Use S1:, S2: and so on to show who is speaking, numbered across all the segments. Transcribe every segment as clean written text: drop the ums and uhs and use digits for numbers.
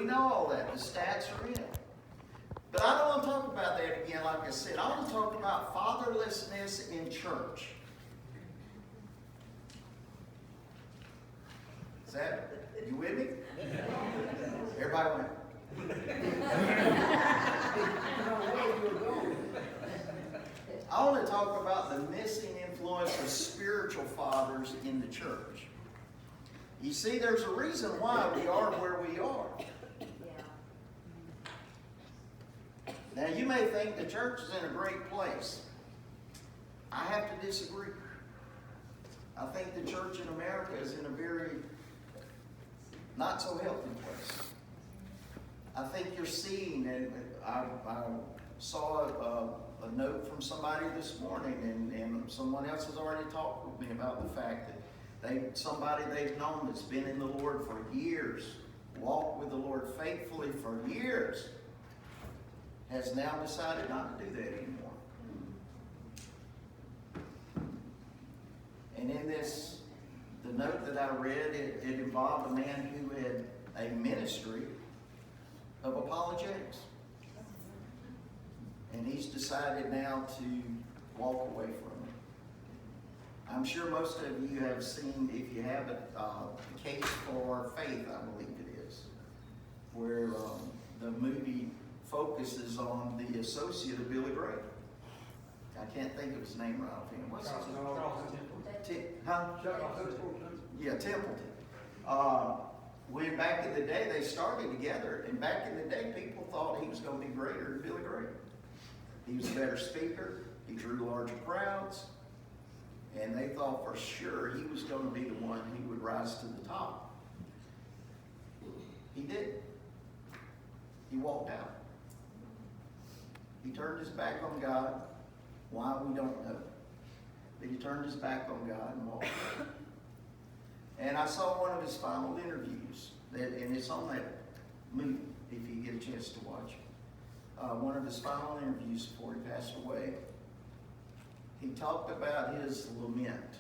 S1: We know all that. The stats are in. But I don't want to talk about that again, like I said. I want to talk about fatherlessness in church. Is that, you with me? Everybody went. I want to talk about the missing influence of spiritual fathers in the church. You see, there's a reason why we are where we are. Now, you may think the church is in a great place. I have to disagree. I think the church in America is in a very not so healthy place. I think you're seeing, and I saw a note from somebody this morning, and someone else has already talked with me about the fact that somebody they've known that's been in the Lord for years, walked with the Lord faithfully for years, has now decided not to do that anymore. And in this, the note that I read, it involved a man who had a ministry of apologetics. And he's decided now to walk away from it. I'm sure most of you have seen, if you have a Case for Faith, I believe it is, where the movie focuses on the associate of Billy Graham. I can't think of his name right offhand. What's his name? Yeah, Templeton. When back in the day they started together, and back in the day people thought he was going to be greater than Billy Graham. He was a better speaker. He drew larger crowds, and they thought for sure he was going to be the one who would rise to the top. He didn't. He walked out. He turned his back on God. Why, we don't know. But he turned his back on God and walked away. And I saw one of his final interviews, and it's on that movie, if you get a chance to watch it. One of his final interviews before he passed away, he talked about his lament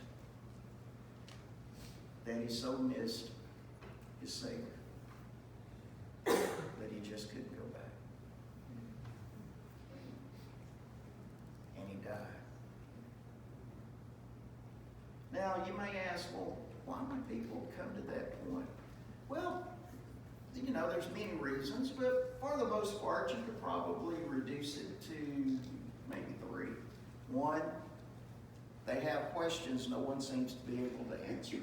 S1: that he so missed his Savior that he just couldn't go back. And he died. Now, you may ask, well, why would people come to that point? Well, you know, there's many reasons, but for the most part, you could probably reduce it to maybe three. One, they have questions no one seems to be able to answer.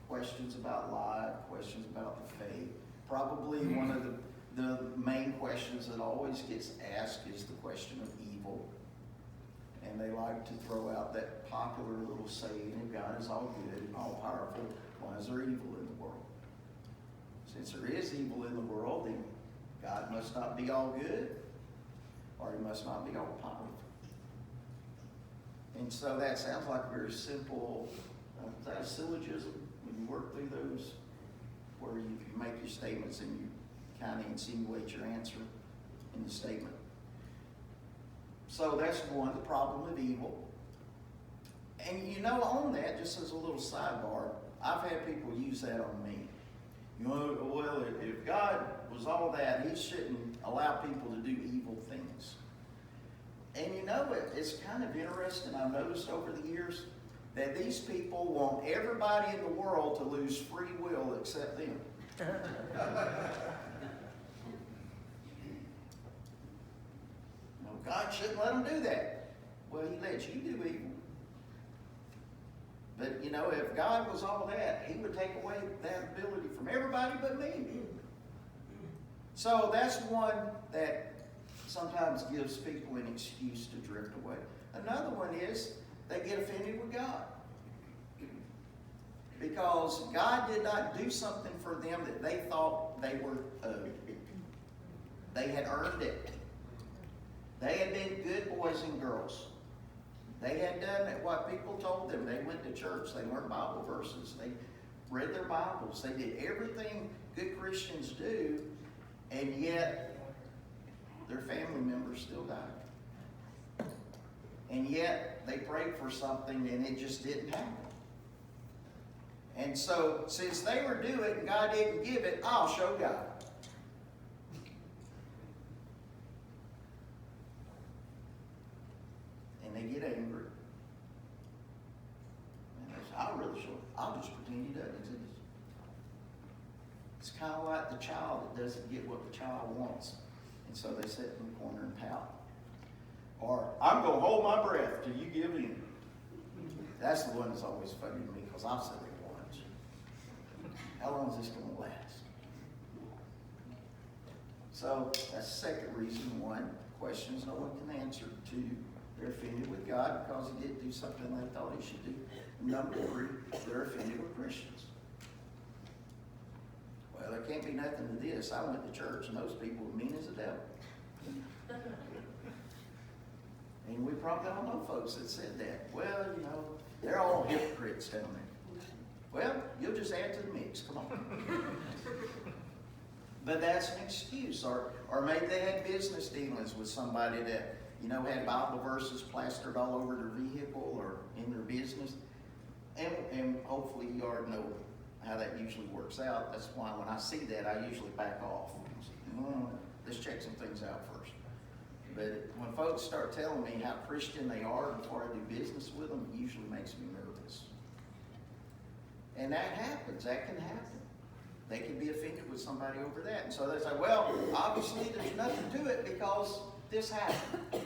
S1: Questions about life, questions about the faith. Probably one of the main questions that always gets asked is the question of evil. And they like to throw out that popular little saying, if God is all good and all powerful, why is there evil in the world? Since there is evil in the world, then God must not be all good, or he must not be all powerful. And so that sounds like a very simple, is that a syllogism? When you work through those, where you make your statements and you kind of insinuate your answer in the statement. So that's one, the problem of evil. And you know, on that, just as a little sidebar, I've had people use that on me. You know, well, if God was all that, he shouldn't allow people to do evil things. And you know, it's kind of interesting, I've noticed over the years, that these people want everybody in the world to lose free will except them. No, God shouldn't let them do that. Well, he lets you do evil. But, you know, if God was all that, he would take away that ability from everybody but me. So that's one that sometimes gives people an excuse to drift away. Another one is they get offended with God. Because God did not do something for them that they thought they were owed. They had earned it. They had been good boys and girls. They had done what people told them. They went to church. They learned Bible verses. They read their Bibles. They did everything good Christians do, and yet their family members still died. And yet they prayed for something and it just didn't happen. And so, since they were doing it and God didn't give it, I'll show God. And they get angry. And they say, I'll just pretend he doesn't exist. It's kind of like the child that doesn't get what the child wants. And so they sit in the corner and pout. Or, I'm going to hold my breath till you give in. That's the one that's always funny to me, because I've said it once. How long is this going to last? So, that's the second reason. One, questions no one can answer. Two, they're offended with God because he didn't do something they thought he should do. Number three, they're offended with Christians. Well, there can't be nothing to this. I went to church and those people were mean as the devil. And we probably all know folks that said that. Well, you know, they're all hypocrites down there. Well, you'll just add to the mix. Come on. But that's an excuse. Or maybe they had business dealings with somebody that, you know, had Bible verses plastered all over their vehicle or in their business. And hopefully you already know how that usually works out. That's why when I see that, I usually back off. Let's check some things out first. But when folks start telling me how Christian they are before I do business with them, it usually makes me nervous. And that happens. That can happen. They can be offended with somebody over that. And so they say, well, obviously there's nothing to it because this happened.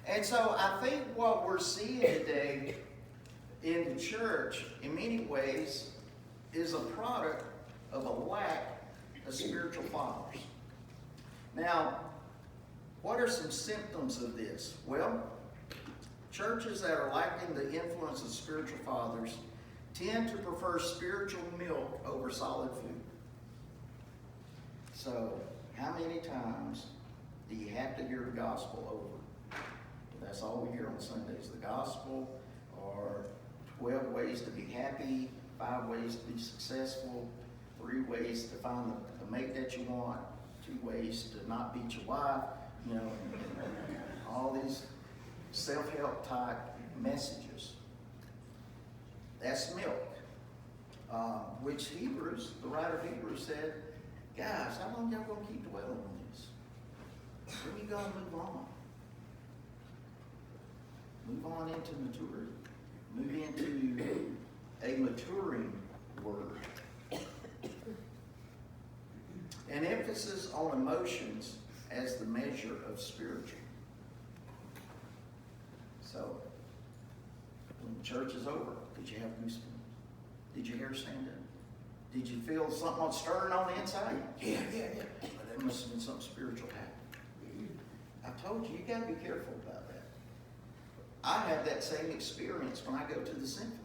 S1: And so I think what we're seeing today in the church, in many ways, is a product of a lack of spiritual fathers. Now, what are some symptoms of this? Well, churches that are lacking the influence of spiritual fathers tend to prefer spiritual milk over solid food. So, how many times do you have to hear the gospel over? That's all we hear on Sundays. The gospel, or 12 ways to be happy, 5 ways to be successful, 3 ways to find the mate that you want, 2 ways to not beat your wife, you know, and all these self-help type messages. That's milk. Which Hebrews, the writer of Hebrews said, guys, how long y'all going to keep dwelling on this? When are you going to move on? Move on into maturity. Move into a maturing word. An emphasis on emotions as the measure of spiritual. So, when the church is over, did you have goosebumps? Did your hair stand up? Did you feel something stirring on the inside? Yeah. But there must have been something spiritual happening. I told you, you got to be careful about that. I have that same experience when I go to the symphony.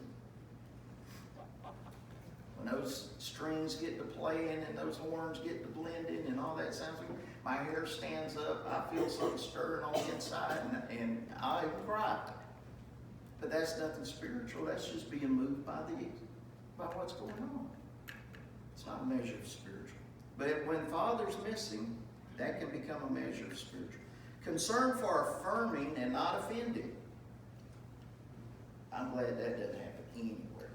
S1: When those strings get to playing and those horns get to blending and all that sounds good, my hair stands up, I feel something stirring on the inside, and I cry. But that's nothing spiritual, that's just being moved by what's going on. It's not a measure of spiritual. But when Father's missing, that can become a measure of spiritual. Concern for affirming and not offending. I'm glad that doesn't happen anywhere.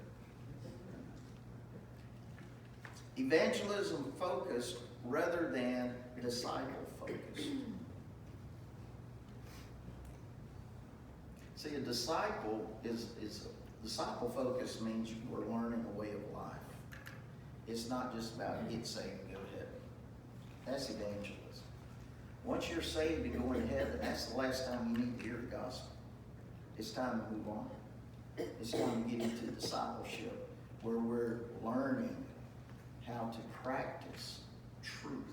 S1: Evangelism focused rather than disciple focused. See, a disciple disciple focused means you are learning a way of life. It's not just about get saved and go to heaven. That's evangelism. Once you're saved and going to heaven, that's the last time you need to hear the gospel. It's time to move on. It's time to get into discipleship, where we're learning how to practice truth.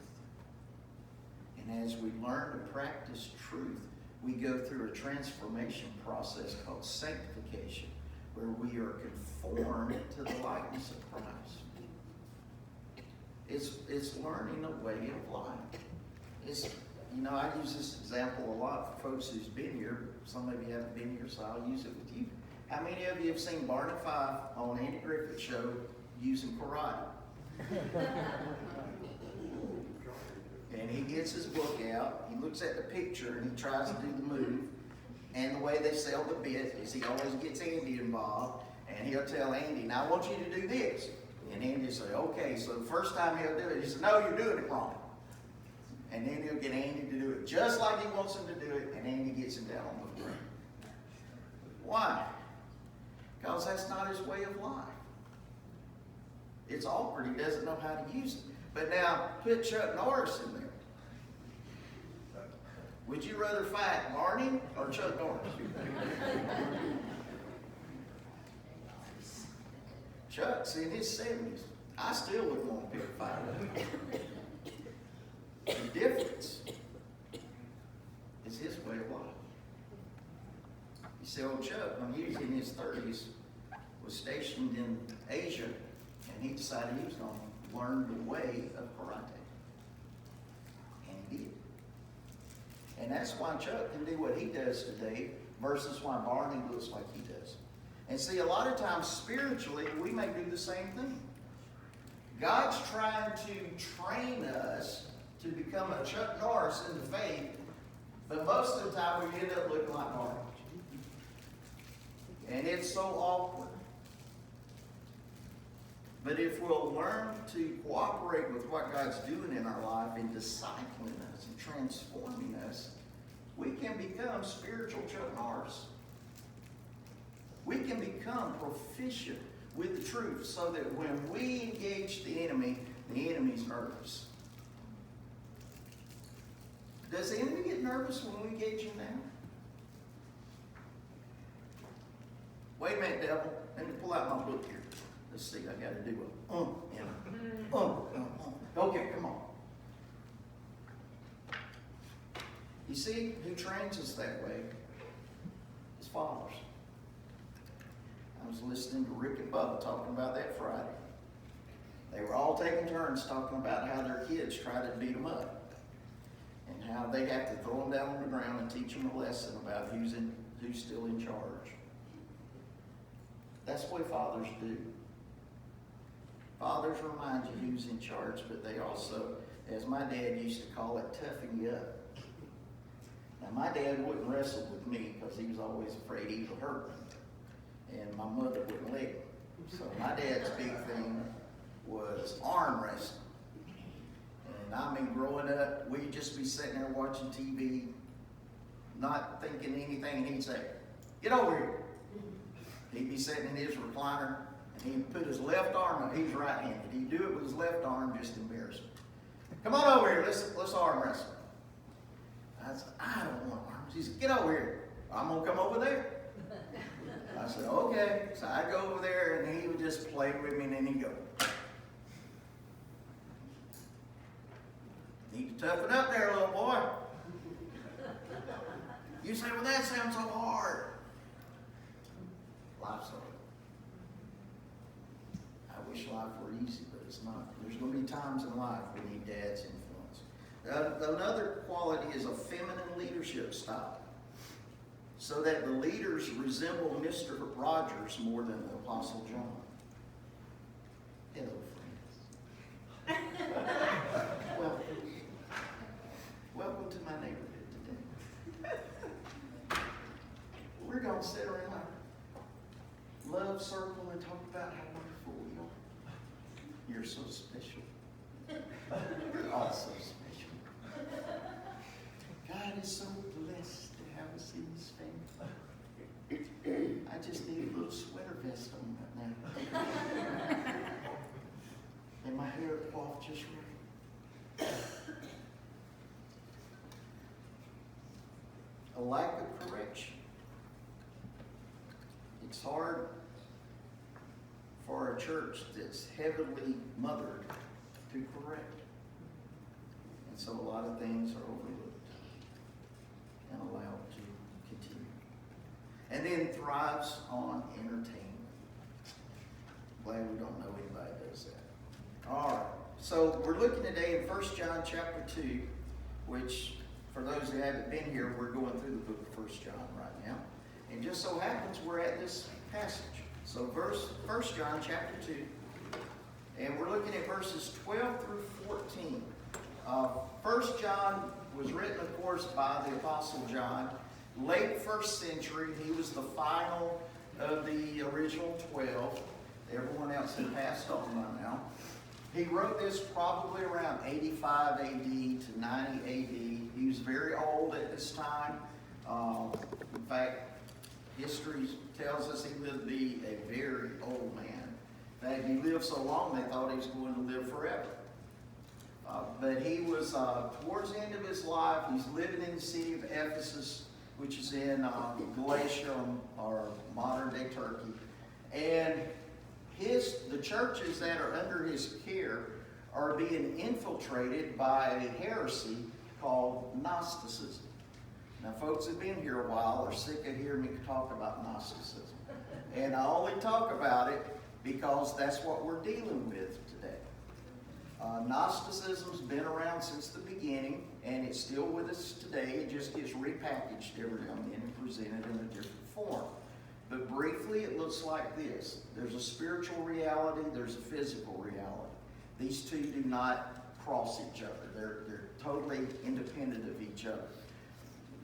S1: And as we learn to practice truth, we go through a transformation process called sanctification, where we are conformed to the likeness of Christ. It's learning a way of life. I use this example a lot for folks who's been here. Some of you haven't been here, so I'll use it with you. How many of you have seen Barney Fife on Andy Griffith's show using karate? And he gets his book out, he looks at the picture, and he tries to do the move. And the way they sell the bit is he always gets Andy involved, And he'll tell Andy, now I want you to do this. And Andy will say, okay. So the first time he'll do it, he said, no, you're doing it wrong. And then he'll get Andy to do it just like he wants him to do it, and Andy gets him down on the ground. Why? Because that's not his way of life. It's awkward. He doesn't know how to use it. But now, put Chuck Norris in there. Would you rather fight Barney or Chuck Norris? Chuck's in his 70s. I still wouldn't want to pick a fight. The difference is his way of life. You see, old Chuck, when he was in his 30s, was stationed in Asia, and he decided he was going to learn the way of karate. And he did. And that's why Chuck can do what he does today versus why Barney looks like he does. And see, a lot of times spiritually, we may do the same thing. God's trying to train us to become a Chuck Norris in the faith, but most of the time we end up looking like Barney. And it's so awkward. But if we'll learn to cooperate with what God's doing in our life and discipling us and transforming us, we can become spiritual Chuck Norris. We can become proficient with the truth so that when we engage the enemy's nervous. Does the enemy get nervous when we engage him now? Wait a minute, devil. Let me pull out my book here. Let's see, I got to do a Okay, come on. You see, who trains us that way is fathers. I was listening to Rick and Bubba talking about that Friday. They were all taking turns talking about how their kids try to beat them up. And how they have to throw them down on the ground and teach them a lesson about who's still in charge. That's what fathers do. Fathers remind you who's in charge, but they also, as my dad used to call it, toughen you up. Now, my dad wouldn't wrestle with me because he was always afraid he would hurt me. And my mother wouldn't let him. So my dad's big thing was arm wrestling. And I mean, growing up, we'd just be sitting there watching TV, not thinking anything, and he'd say, get over here. He'd be sitting in his recliner, and he'd put his left arm up. He's right-handed. He'd do it with his left arm, just embarrass me. Come on over here, let's arm wrestle. I said, I don't want arms. He said, get over here. I'm going to come over there. I said, okay. So I'd go over there, and he would just play with me, and then he'd go. Need to toughen up there, little boy. You say, well, that sounds so hard. Life's hard. I wish life were easy, but it's not. There's going to be times in life we need Dad's influence. Another quality is a feminine leadership style, so that the leaders resemble Mr. Rogers more than the Apostle John. Hello, friends. Welcome to my neighborhood today. We're going to sit around our love circle and talk about how wonderful we are. You're so special. You're all so special. God is so blessed to have us in His family. I just need a little sweater vest on right now. And my hair coiffed just right. A lack of correction. It's hard for a church that's heavily mothered to correct. And so a lot of things are overlooked and allowed to continue. And then thrives on entertainment. Glad we don't know anybody that does that. All right. So we're looking today in 1 John chapter 2, which for those who haven't been here, we're going through the book of 1 John right now. And just so happens we're at this passage. So 1 John chapter 2, and we're looking at verses 12 through 14. 1 John was written, of course, by the Apostle John. Late 1st century, he was the final of the original 12. Everyone else had passed on by now. He wrote this probably around 85 AD to 90 AD. He was very old at this time. In fact, history tells us he lived to be a very old man. In fact, he lived so long they thought he was going to live forever. But he was towards the end of his life. He's living in the city of Ephesus, which is in Galatia, or modern-day Turkey. And the churches that are under his care are being infiltrated by a heresy called Gnosticism. Now, folks who've been here a while are sick of hearing me talk about Gnosticism. And I only talk about it because that's what we're dealing with today. Gnosticism's been around since the beginning, and it's still with us today. It just gets repackaged every now and then and presented in a different form. But briefly, it looks like this. There's a spiritual reality, there's a physical reality. These two do not cross each other. They're totally independent of each other.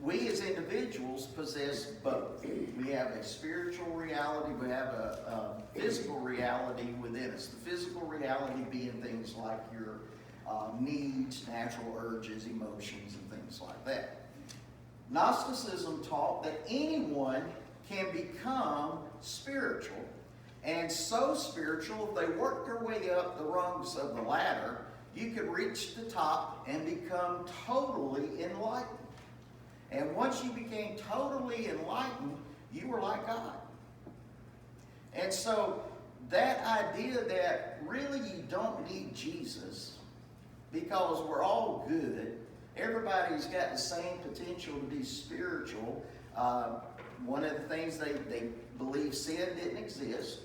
S1: We as individuals possess both. We have a spiritual reality, we have a physical reality within us. The physical reality being things like your needs, natural urges, emotions, and things like that. Gnosticism taught that anyone can become spiritual, and so spiritual, if they work their way up the rungs of the ladder, you could reach the top and become totally enlightened. And once you became totally enlightened, you were like God. And so that idea that really you don't need Jesus because we're all good, everybody's got the same potential to be spiritual. One of the things they believe sin didn't exist.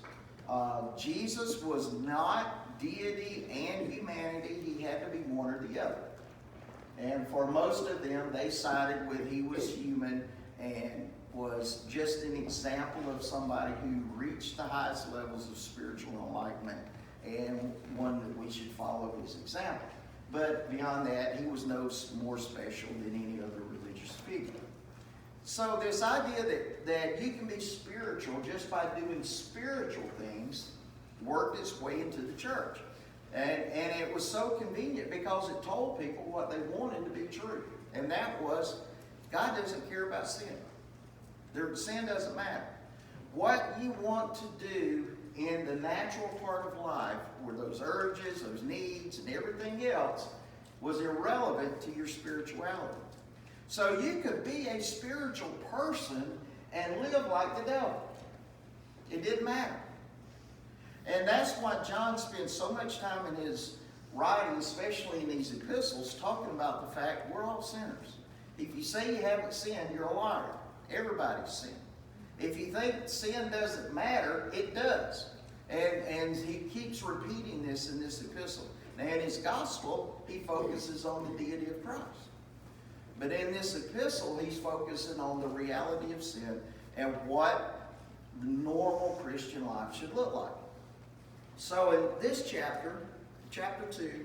S1: Jesus was not deity and humanity. He had to be one or the other. And for most of them, they sided with he was human and was just an example of somebody who reached the highest levels of spiritual enlightenment and one that we should follow his example. But beyond that, he was no more special than any other religious figure. So this idea that you can be spiritual just by doing spiritual things worked its way into the church. And it was so convenient because it told people what they wanted to be true. And that was, God doesn't care about sin. Sin doesn't matter. What you want to do in the natural part of life, where those urges, those needs, and everything else, was irrelevant to your spirituality. So you could be a spiritual person and live like the devil. It didn't matter. And that's why John spends so much time in his writing, especially in these epistles, talking about the fact we're all sinners. If you say you haven't sinned, you're a liar. Everybody's sinned. If you think sin doesn't matter, it does. And he keeps repeating this in this epistle. Now in his gospel, he focuses on the deity of Christ. But in this epistle, he's focusing on the reality of sin and what the normal Christian life should look like. So in this chapter, chapter 2,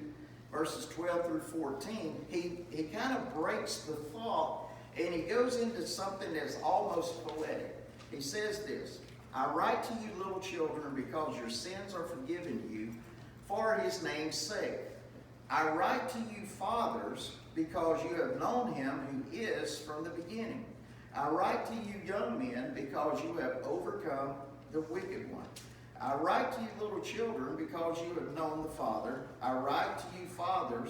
S1: verses 12 through 14, he kind of breaks the thought and he goes into something that's almost poetic. He says this, I write to you little children because your sins are forgiven you for his name's sake. I write to you fathers because you have known him who is from the beginning. I write to you young men because you have overcome the wicked one. I write to you little children because you have known the Father. I write to you fathers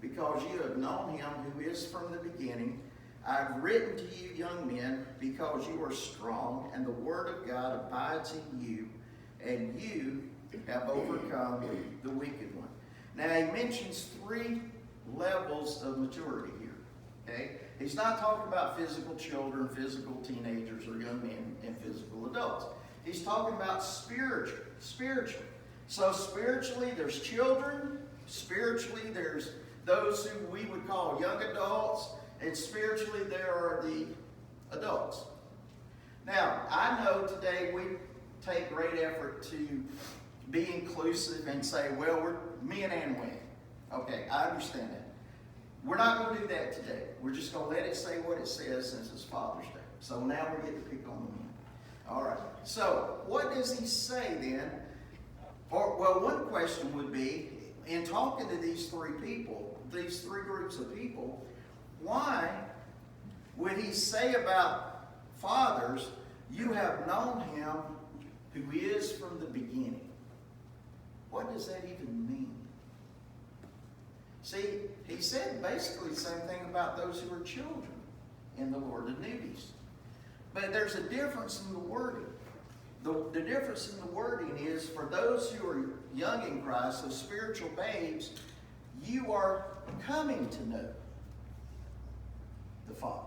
S1: because you have known him who is from the beginning. I've written to you young men because you are strong and the word of God abides in you and you have overcome the wicked one. Now he mentions 3 levels of maturity here. Okay? He's not talking about physical children, physical teenagers, or young men and physical adults. He's talking about spiritual. So spiritually, there's children. Spiritually, there's those who we would call young adults. And spiritually, there are the adults. Now, I know today we take great effort to be inclusive and say, well, we're men and women. Okay, I understand that. We're not going to do that today. We're just going to let it say what it says since it's Father's Day. So now we get to pick on the men. All right. So, what does he say then? Or, well, one question would be, in talking to these three people, these three groups of people, why would he say about fathers, you have known him who is from the beginning? What does that even mean? See, he said basically the same thing about those who are children in the Lord, the newbies. But there's a difference in the wording. The difference in the wording is for those who are young in Christ, so spiritual babes, you are coming to know the Father.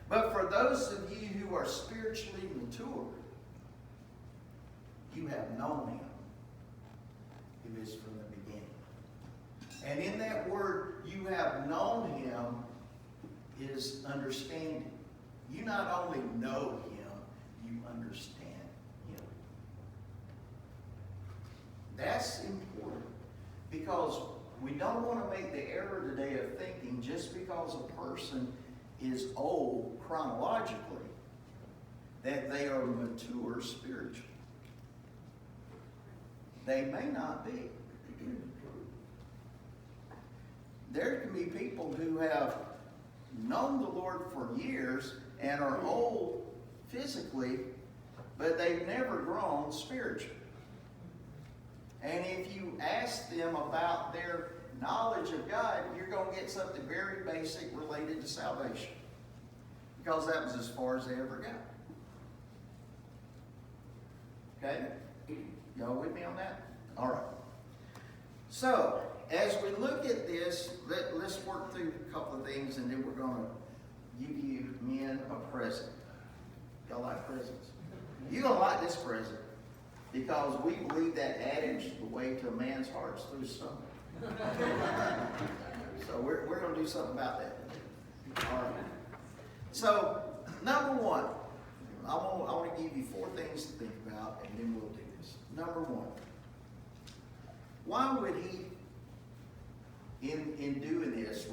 S1: But for those of you who are spiritually mature, you have known him who is from the beginning. And in that word, you have known him, is understanding. You not only know him, you understand him. That's important because we don't want to make the error today of thinking just because a person is old chronologically that they are mature spiritually. They may not be. There can be people who have known the Lord for years and are old physically, but they've never grown spiritually. And if you ask them about their knowledge of God, you're going to get something very basic related to salvation. Because that was as far as they ever got. Okay? Y'all with me on that? All right. So, as we look at this, let's work through a couple of things, and then we're going to give you men a present. Y'all like presents? You're going to like this present because we believe that adage, the way to a man's heart is through his stomach. So we're going to do something about that. All right. So, number one, I want to give you 4 things to think about, and then we'll do this. Number one, why would he, in doing this,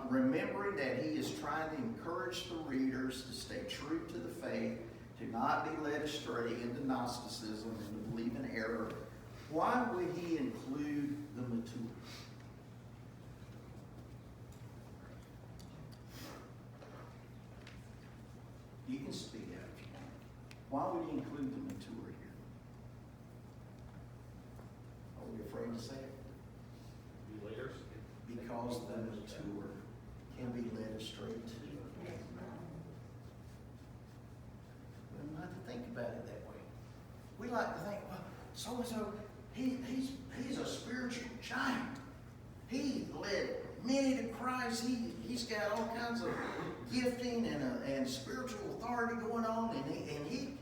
S1: remembering that he is trying to encourage the readers to stay true to the faith, to not be led astray into Gnosticism and to believe in error, why would he include the mature? You can speak out if you want. Why would he include the mature here? Are we afraid to say it?
S2: Be leaders.
S1: Because the mature can be led astray too. We don't have to think about it that way. We like to think, well, so-and-so, he's a spiritual giant. He led many to Christ. He's got all kinds of gifting and spiritual authority going on, and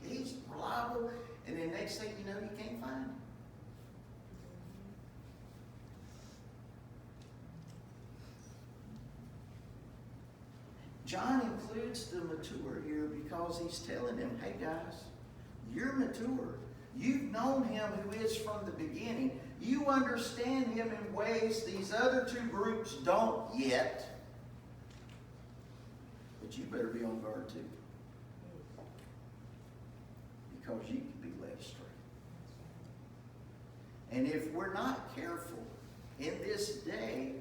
S1: he's reliable. And then next thing you know, you can't find him. John includes the mature here because he's telling them, hey guys, you're mature. You've known him who is from the beginning. You understand him in ways these other 2 groups don't yet. But you better be on guard too. Because you can be led astray. And if we're not careful in this day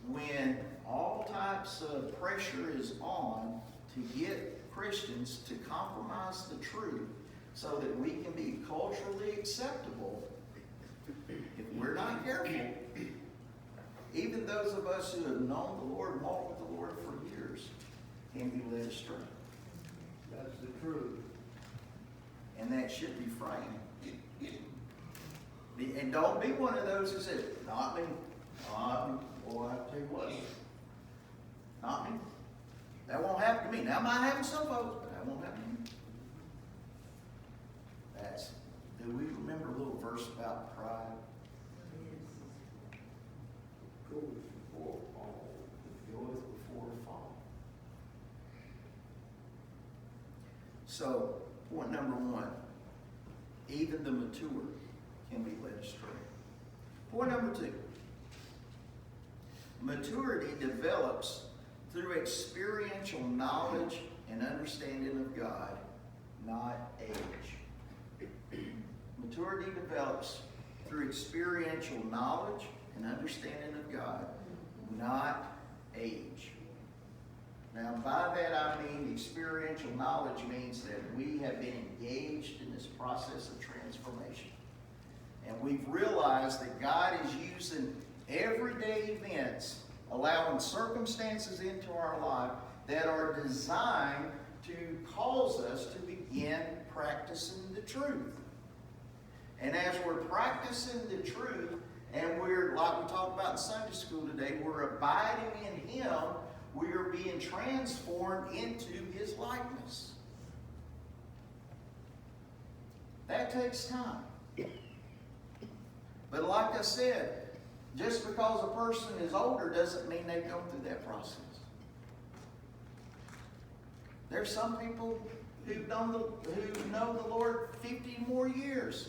S1: when all types of pressure is on to get Christians to compromise the truth so that we can be culturally acceptable, if we're not careful, even those of us who have known the Lord and walked with the Lord for years can be led astray.
S3: That's the truth.
S1: And that should be frightening. And don't be one of those who says, not me. Not me. Boy, I tell you what. Not me. That won't happen to me. Now, it might happen to some folks, but that won't happen to me. Do we remember a little verse about pride?
S3: Goes before all.
S1: It goeth before a fall. So, point number 1, even the mature can be led astray. Point number 2, maturity develops through experiential knowledge and understanding of God, not age. Maturity develops through experiential knowledge and understanding of God, not age. Now, by that I mean experiential knowledge means that we have been engaged in this process of transformation. And we've realized that God is using everyday events, allowing circumstances into our life that are designed to cause us to begin practicing the truth. And as we're practicing the truth, and we're, like we talked about in Sunday school today, we're abiding in Him, we are being transformed into His likeness. That takes time. But like I said, just because a person is older doesn't mean they go through that process. There's some people who know the Lord 50 more years.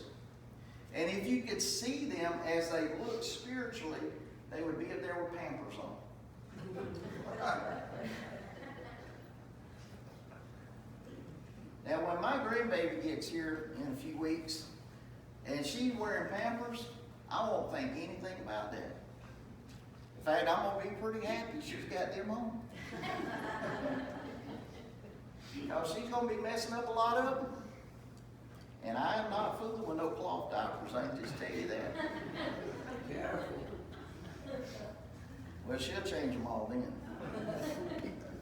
S1: And if you could see them as they look spiritually, they would be up there with Pampers on. Now, when my grandbaby gets here in a few weeks, and she's wearing Pampers, I won't think anything about that. In fact, I'm going to be pretty happy she's got them on. Because she's going to be messing up a lot of them. And I am not fooling with no cloth diapers, I can just tell you that.
S3: Careful.
S1: Well, she'll change them all then.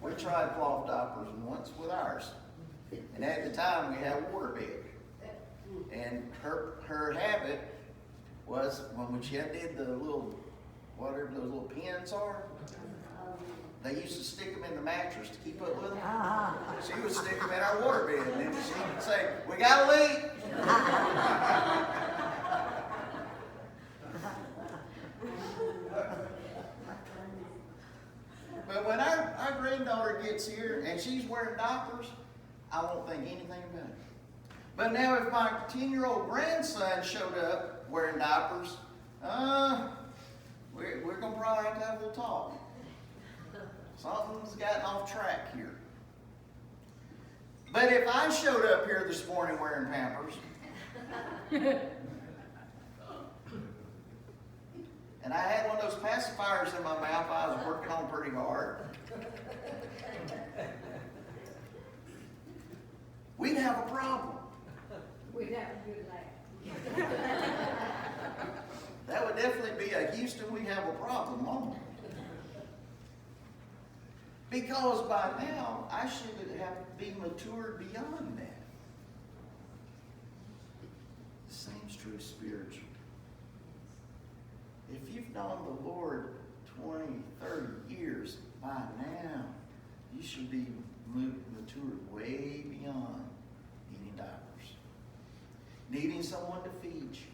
S1: We tried cloth diapers once with ours. And at the time, we had a waterbed. And her habit was when she did the little, whatever those little pins are, they used to stick them in the mattress to keep up with them. She would stick them in our waterbed, and then she would say, "We got a leak." But when our granddaughter gets here and she's wearing diapers, I won't think anything about it. But now if my 10-year-old grandson showed up wearing diapers, we're going to probably have to have a little talk. Something's gotten off track here. But if I showed up here this morning wearing Pampers, and I had one of those pacifiers in my mouth I was working on pretty hard, we'd have a problem.
S4: We'd have a good laugh.
S1: That would definitely be a Houston, we have a problem moment. Because by now, I should have been matured beyond that. The same's true spiritually. If you've known the Lord 20, 30 years, by now, you should be matured way beyond needing diapers. Needing someone to feed you.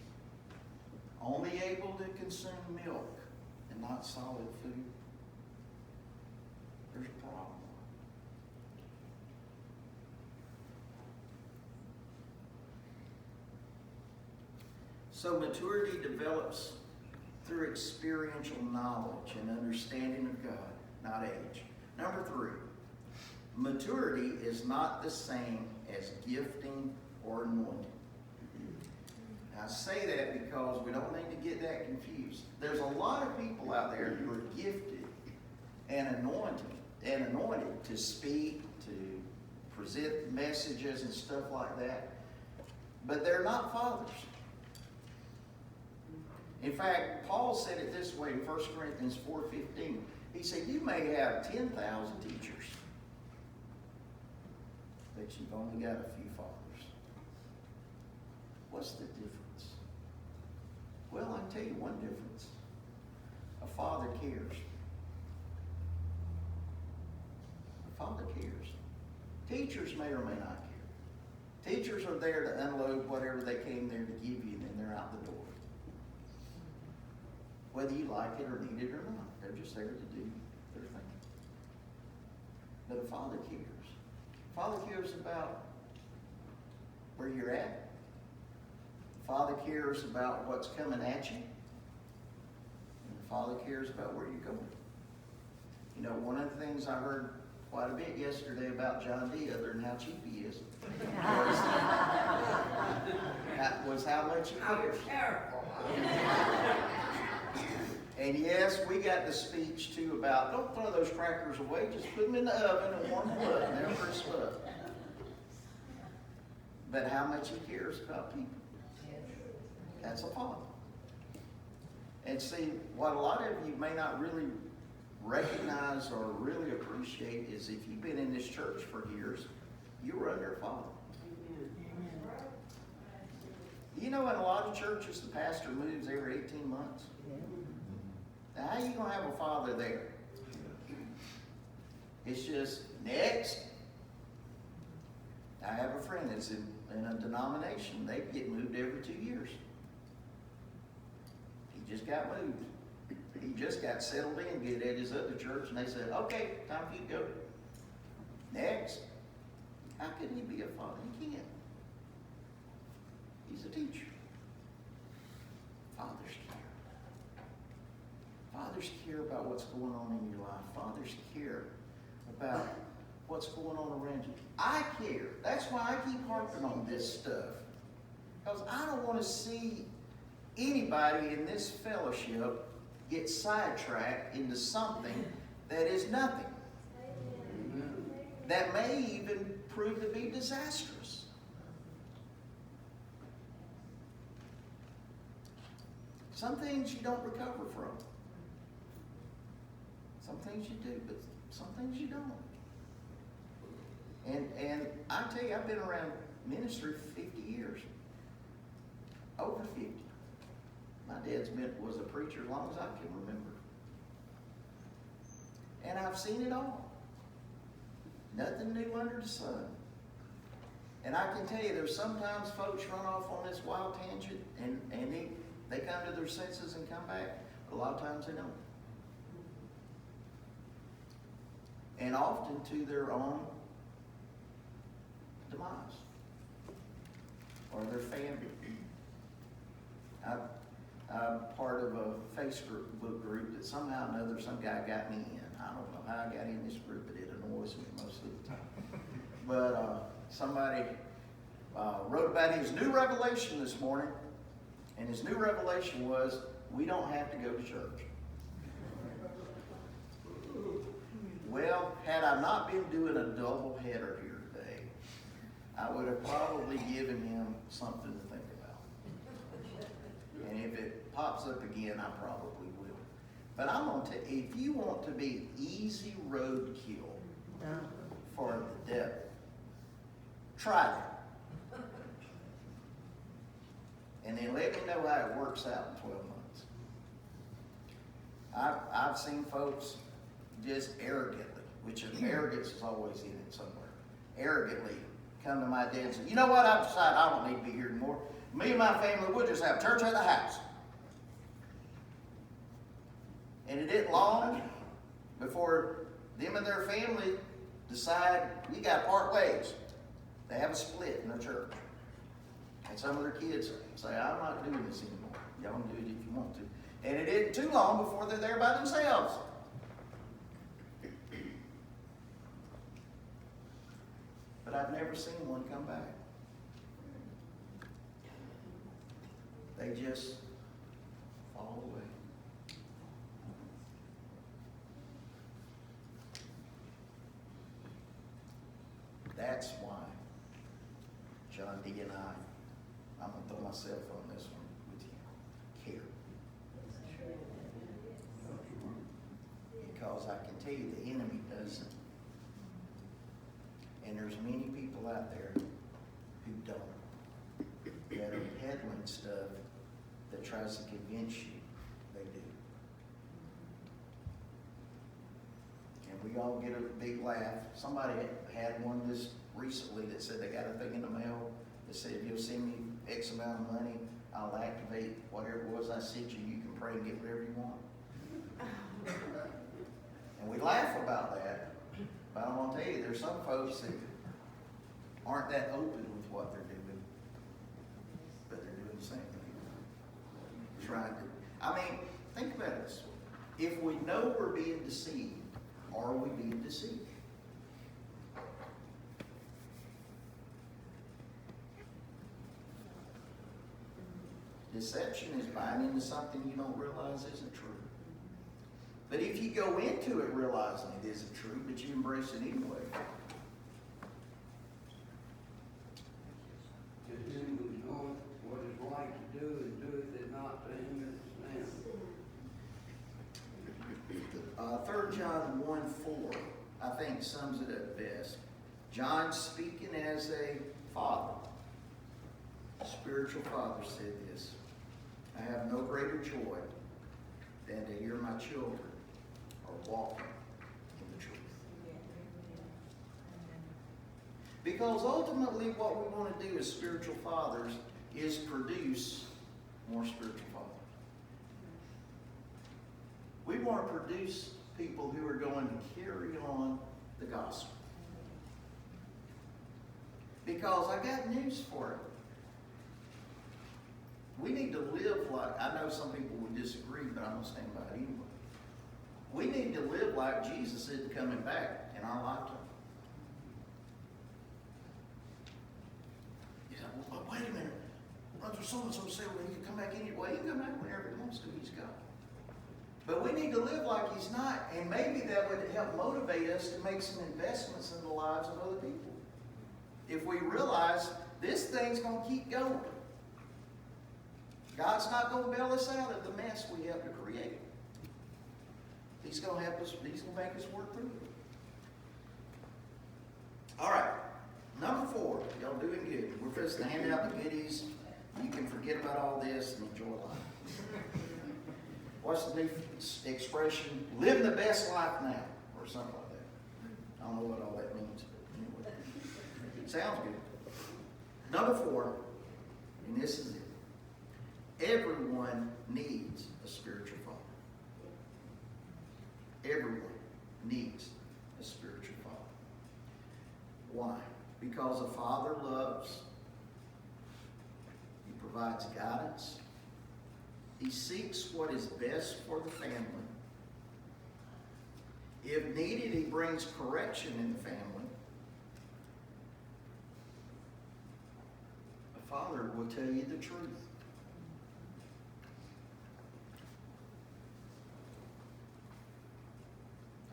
S1: Only able to consume milk and not solid food. There's a problem. So maturity develops through experiential knowledge and understanding of God, not age. Number 3, maturity is not the same as gifting or anointing. I say that because we don't need to get that confused. There's a lot of people out there who are gifted and anointed to speak, to present messages and stuff like that, but they're not fathers. In fact, Paul said it this way in 1 Corinthians 4:15. He said, you may have 10,000 teachers, but you've only got a few fathers. What's the difference? Well, I can tell you one difference. A father cares. A father cares. Teachers may or may not care. Teachers are there to unload whatever they came there to give you, and then they're out the door. Whether you like it or need it or not, they're just there to do their thing. But a father cares. A father cares about where you're at. A father cares about what's coming at you. And the father cares about where you're going. You know, one of the things I heard quite a bit yesterday about John D, other than how cheap he is. Was how much he
S3: How
S1: cares.
S3: careful.
S1: And yes, we got the speech too about, don't throw those crackers away, just put them in the oven and warm them up, and they'll crisp up. But how much he cares about people. That's a father. And see, what a lot of you may not really recognize or really appreciate is if you've been in this church for years, you were under a father. You know, in a lot of churches, the pastor moves every 18 months. Now, how are you going to have a father there? It's just, next. I have a friend that's in a denomination. They get moved every 2 years. He just got moved. He just got settled in good at his other church, and they said, okay, time for you to go. Next. How can he be a father? He can't. He's a teacher. Fathers care. Fathers care about what's going on in your life. Fathers care about what's going on around you. I care. That's why I keep harping on this stuff. Because I don't want to see anybody in this fellowship get sidetracked into something that is nothing. That may even prove to be disastrous. Some things you don't recover from. Some things you do, but some things you don't. And I tell you, I've been around ministry for 50 years. Over 50. My dad's was a preacher as long as I can remember. And I've seen it all. Nothing new under the sun. And I can tell you, there's sometimes folks run off on this wild tangent and they come to their senses and come back. But a lot of times they don't. And often to their own demise. Or their family. I'm part of a Facebook group that somehow or another some guy got me in. I don't know how I got in this group, but it annoys me most of the time. But somebody wrote about his new revelation this morning, and his new revelation was, we don't have to go to church. Well, had I not been doing a double header here today, I would have probably given him something to think about. And if it pops up again, I probably will. But I'm going to, if you want to be easy roadkill for the devil, try that. And then let me know how it works out in 12 months. I've seen folks just arrogantly, which arrogance is always in it somewhere, arrogantly come to my dad and say, you know what, I've decided I don't need to be here anymore. Me and my family, we'll just have church at the house. And it isn't long before them and their family decide we got to part ways. They have a split in their church. And some of their kids say, I'm not doing this anymore. Y'all can do it if you want to. And it isn't too long before they're there by themselves. But I've never seen one come back. They just fall away. That's why John D and I'm going to throw myself on this one with you, care. Because I can tell you the enemy doesn't. And there's many people out there who don't. That are peddling stuff that tries to convince you they do. And we all get a big laugh. Somebody had one this recently that said they got a thing in the mail that said, if you'll send me X amount of money, I'll activate whatever it was I sent you. You can pray and get whatever you want. And we laugh about that. But I'm going to tell you, there's some folks that aren't that open with what they're doing. But they're doing the same thing. Trying to. I mean, think about this. If we know we're being deceived, are we being deceived? Deception is buying into something you don't realize isn't true. But if you go into it realizing it isn't true, but you embrace it anyway,
S3: To him who knoweth what is right to do and doeth it not, to him it is sin.
S1: 3 John 1:4, I think sums it up best. John, speaking as a father, a spiritual father, said this: I have no greater joy than to hear my children are walking in the truth. Because ultimately what we want to do as spiritual fathers is produce more spiritual fathers. We want to produce people who are going to carry on the gospel. Because I got news for it. We need to live like, I know some people would disagree, but I'm going to stand by it anyway. We need to live like Jesus isn't coming back in our lifetime. You say, well, wait a minute. Brother so-and-so said, well, he can come back anyway. Well, he can come back whenever he wants to. He's God. But we need to live like he's not, and maybe that would help motivate us to make some investments in the lives of other people. If we realize this thing's going to keep going. God's not going to bail us out of the mess we have to create. He's going to help us, he's going to make us work through it. All right, number 4. Y'all doing good. We're supposed to hand out the goodies. You can forget about all this and enjoy life. What's the new expression? Living the best life now, or something like that. I don't know what all that means, but anyway. It sounds good. Number 4, and this is it. Everyone needs a spiritual father. Everyone needs a spiritual father. Why? Because a father loves, he provides guidance, he seeks what is best for the family. If needed, he brings correction in the family. A father will tell you the truth.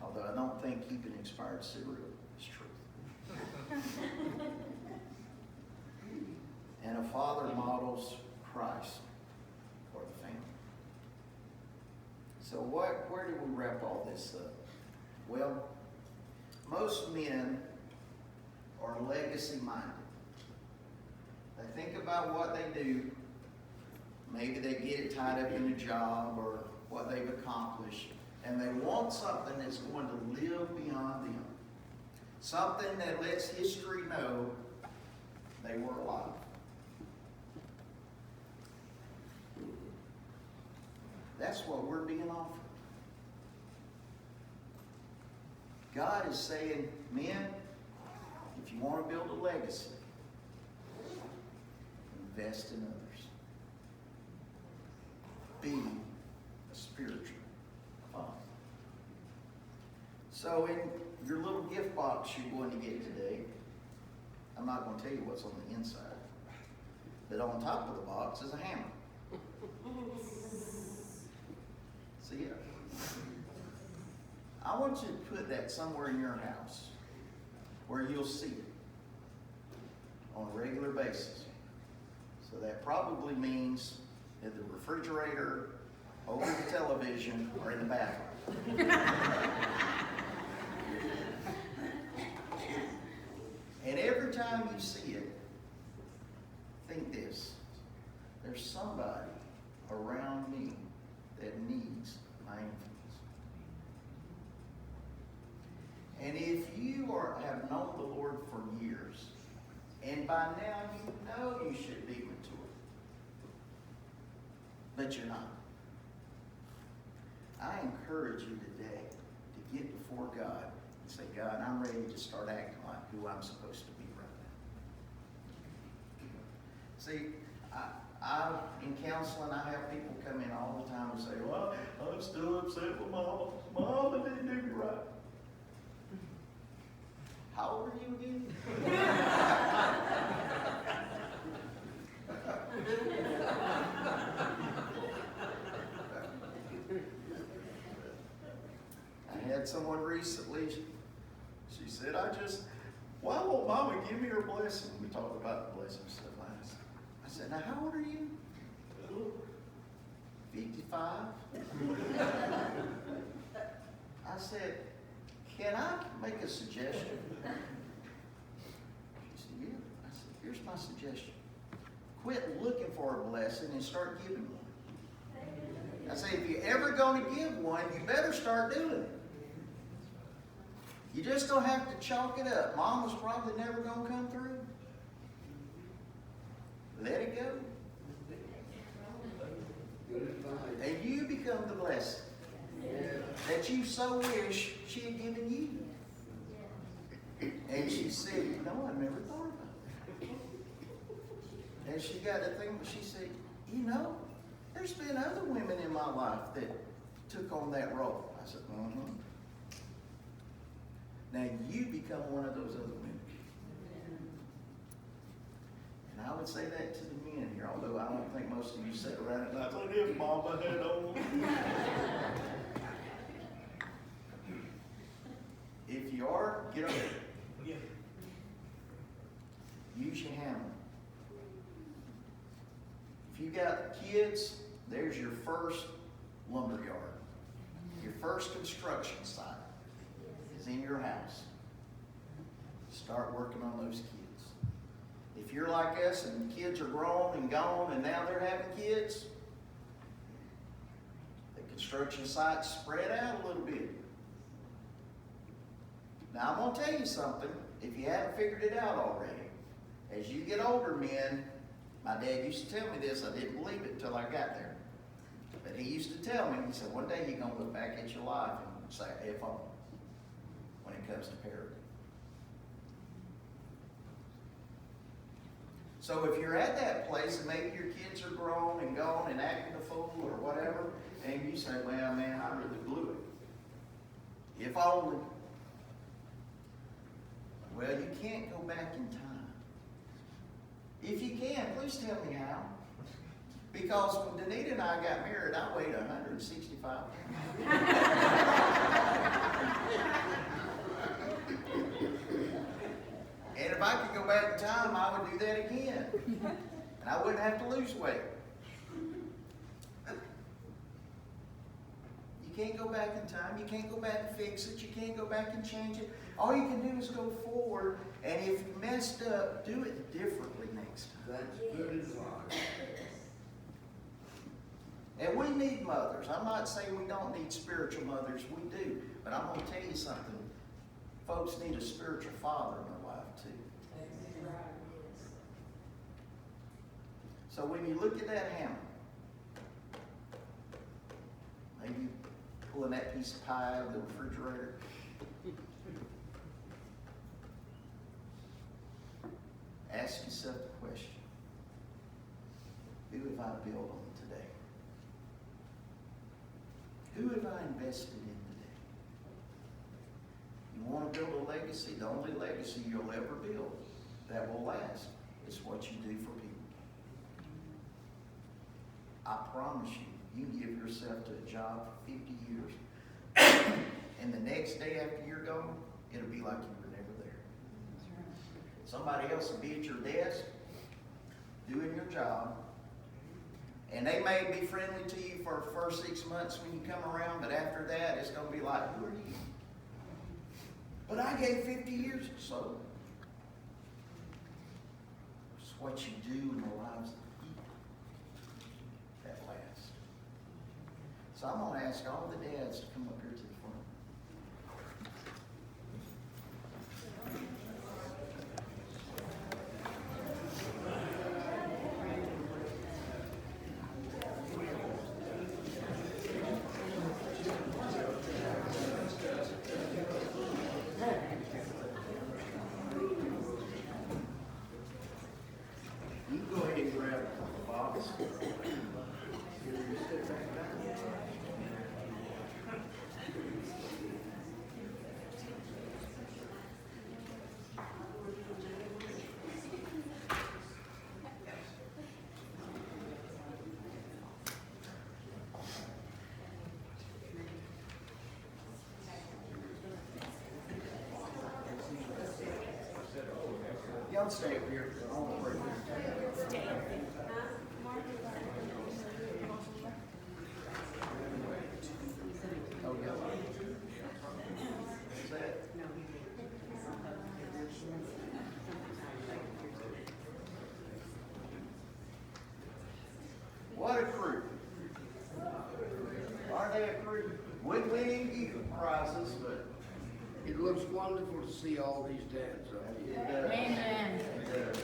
S1: Although I don't think keeping expired cereal is truth. And a father models Christ for the family. So where do we wrap all this up? Well, most men are legacy-minded. They think about what they do. Maybe they get it tied up in a job or what they've accomplished. And they want something that's going to live beyond them. Something that lets history know they were alive. That's what we're being offered. God is saying, men, if you want to build a legacy, invest in others. Be a spiritual father. So in your little gift box you're going to get today, I'm not going to tell you what's on the inside, but on top of the box is a hammer. See it? I want you to put that somewhere in your house where you'll see it on a regular basis. So that probably means in the refrigerator, over the television, or in the bathroom. And every time you see it, think this: there's somebody around me that needs my influence. And if you have known the Lord for years, and by now you know you should be mature, but you're not, I encourage you today to get before God and say, God, I'm ready to start acting like who I'm supposed to be right now. See, in counseling, I have people come in all the time and say, well, I'm still upset with Mama. Mama didn't do me right. How old are you again? had someone recently, she said, why won't Mama give me her blessing? We talked about the blessing stuff last. I said, now how old are you? 55. I said, can I make a suggestion? She said, yeah. I said, here's my suggestion. Quit looking for a blessing and start giving one. I say, if you're ever going to give one, you better start doing it. You just don't have to chalk it up. Mom was probably never going to come through. Let it go.
S3: Good advice.
S1: And you become the blessing that you so wish she had given you. And she said, you know, I never thought about that. And she got to think, she said, you know, there's been other women in my life that took on that role. I said, mm-hmm. Now you become one of those other women. And I would say that to the men here, although I don't think most of you sit around at night, like, if Mama had on. If you are, get over it. Use your hammer. If you got kids, there's your first lumberyard. Your first construction site is in your house. Start working on those kids. If you're like us and kids are grown and gone and now they're having kids, the construction site's spread out a little bit. Now I'm going to tell you something, if you haven't figured it out already. As you get older, men, my dad used to tell me this, I didn't believe it until I got there. But he used to tell me, he said, one day you're going to look back at your life and say, F on when it comes to parenting. So if you're at that place and maybe your kids are grown and gone and acting a fool or whatever, and you say, well, man, I really blew it. If only. Well, you can't go back in time. If you can, please tell me how. Because when Danita and I got married, I weighed 165 pounds. And if I could go back in time, I would do that again. And I wouldn't have to lose weight. You can't go back in time. You can't go back and fix it. You can't go back and change it. All you can do is go forward. And if you messed up, do it differently next time.
S3: That's good advice.
S1: And we need mothers. I'm not saying we don't need spiritual mothers. We do. But I'm going to tell you something. Folks need a spiritual father in their life too. So when you look at that hammer, maybe pulling that piece of pie out of the refrigerator, ask yourself the question, who have I built on today? Who have I invested in today? You want to build a legacy? The only legacy you'll ever build that will last is what you do for people. I promise you, you can give yourself to a job for 50 years, and the next day after you're gone, it'll be like you were never there. Somebody else will be at your desk, doing your job, and they may be friendly to you for the first 6 months when you come around, but after that, it's going to be like, who are you? But I gave 50 years, so. It's what you do in the lives of people that last. So I'm going to ask all the dads to come up here to the front. You go ahead and grab the box. Sit back down. Y'all stay over here. I want to pray. Oh, yeah. Is that? What a crew. Are they a crew? Would win any prizes, but
S3: It looks wonderful to see all these dads up
S1: it
S3: here.
S1: does.
S4: Amen.
S1: It does.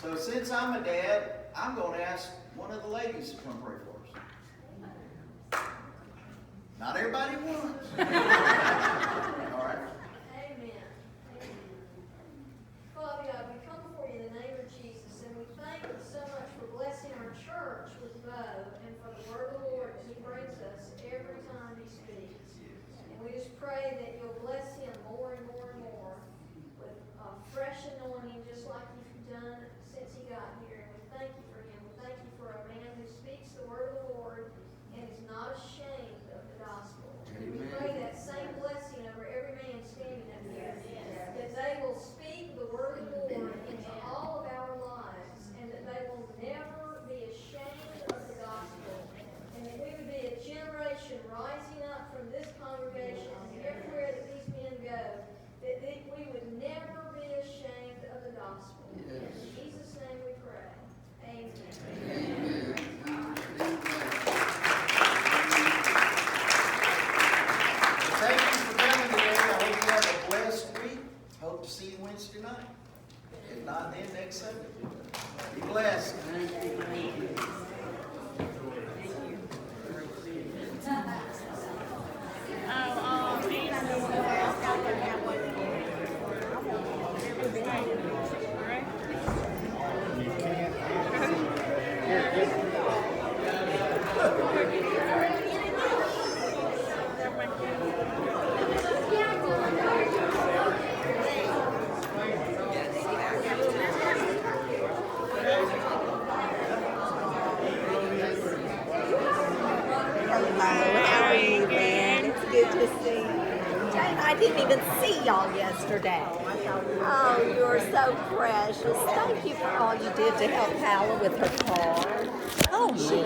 S1: So since I'm a dad, I'm going to ask one of the ladies to come pray for us. Not everybody wants. All right.
S5: Amen. Father God, we come before you in the name of Jesus, and we thank you so much for blessing our church with Bo and for the word of the Lord that he brings us every time he speaks. And we just pray that you'll bless him more and more and more with a fresh anointing, just like you've done since he got here. And we thank you for him. We thank you for a man who speaks the word of the Lord and is not ashamed of the gospel. And we pray that same blessing over every man standing up here, that they will speak the word of the Lord into all of our lives, and that they will never be ashamed of the gospel, and that we would be a generation rising up from this congregation and everywhere that these men go, that we would never be ashamed of the gospel.
S3: Yes.
S5: In Jesus' name we pray. Amen.
S3: Amen.
S1: Thank you for coming today. I hope you have a blessed week. Hope to see you Wednesday night. If not, then next Sunday. Be blessed.
S6: How are you, man? It's good to see you. Jane, I didn't even see y'all yesterday. Oh, you're so precious. Thank you for all you did to help Paula with her car. Oh, she